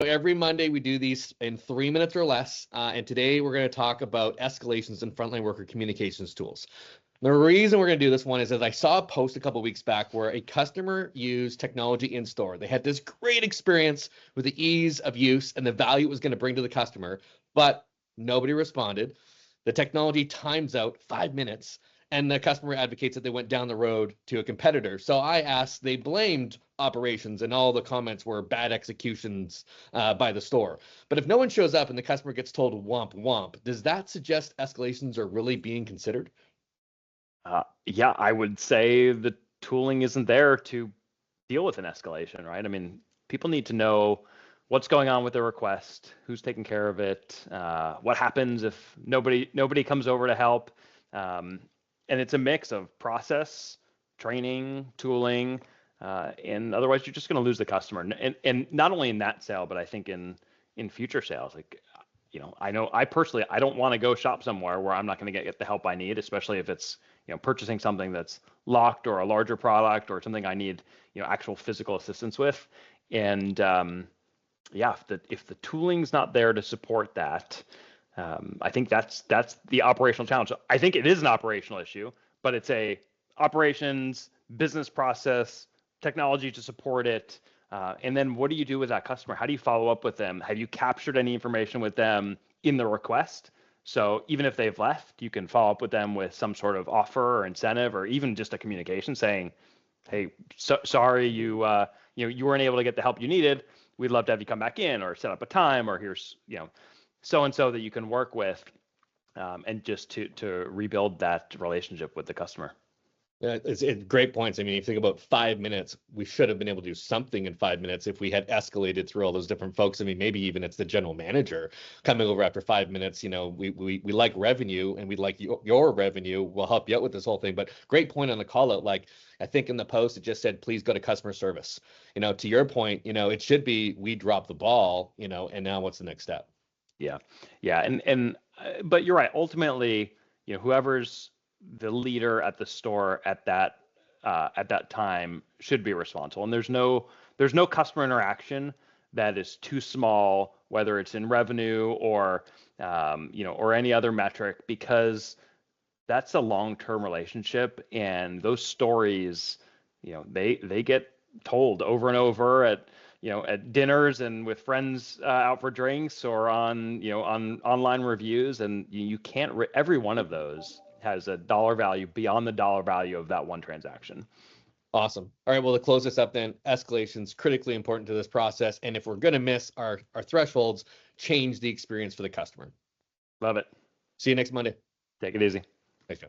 So every Monday we do these in 3 minutes or less, and today we're going to talk about escalations in frontline worker communications tools. The reason we're going to do this one is that I saw a post a couple weeks back where a customer used technology in store. They had this great experience with the ease of use and the value it was going to bring to the customer, but nobody responded. The technology times out 5 minutes, and the customer advocates that they went down the road to a competitor. So I asked, they blamed operations, and all the comments were bad executions by the store. But if no one shows up and the customer gets told womp womp, does that suggest escalations are really being considered? Yeah, I would say the tooling isn't there to deal with an escalation, right? I mean, people need to know what's going on with their request, who's taking care of it, what happens if nobody comes over to help, and it's a mix of process, training, tooling, and otherwise you're just going to lose the customer. And not only in that sale, but I think in future sales, like I know I personally I don't want to go shop somewhere where I'm not going to get the help I need, especially if it's purchasing something that's locked or a larger product or something I need actual physical assistance with. And yeah, if the tooling's not there to support that, I think that's the operational challenge. I think it is an operational issue, but it's a operations, business process, technology to support it. And then what do you do with that customer? How do you follow up with them? Have you captured any information with them in the request? So even if they've left, you can follow up with them with some sort of offer or incentive, or even just a communication saying, "Hey, sorry you weren't able to get the help you needed. We'd love to have you come back in, or set up a time, or here's so and so that you can work with, and just to rebuild that relationship with the customer." Yeah, it's great points. I mean, if you think about 5 minutes, we should have been able to do something in 5 minutes if we had escalated through all those different folks. I mean, maybe even it's the general manager coming over after 5 minutes. We like revenue, and we'd like your revenue. We'll help you out with this whole thing. But great point on the call out. Like, I think in the post, it just said, please go to customer service. To your point, it should be, we drop the ball, and now what's the next step? Yeah. Yeah. And but you're right. Ultimately, whoever's the leader at the store at that time should be responsible. And there's no customer interaction that is too small, whether it's in revenue or or any other metric, because that's a long-term relationship, and those stories, they get told over and over at dinners and with friends, out for drinks, or on online reviews, and you can't every one of those has a dollar value beyond the dollar value of that one transaction. Awesome. All right. Well, to close this up then, escalation's critically important to this process. And if we're going to miss our thresholds, change the experience for the customer. Love it. See you next Monday. Take it easy. Thanks, Joe.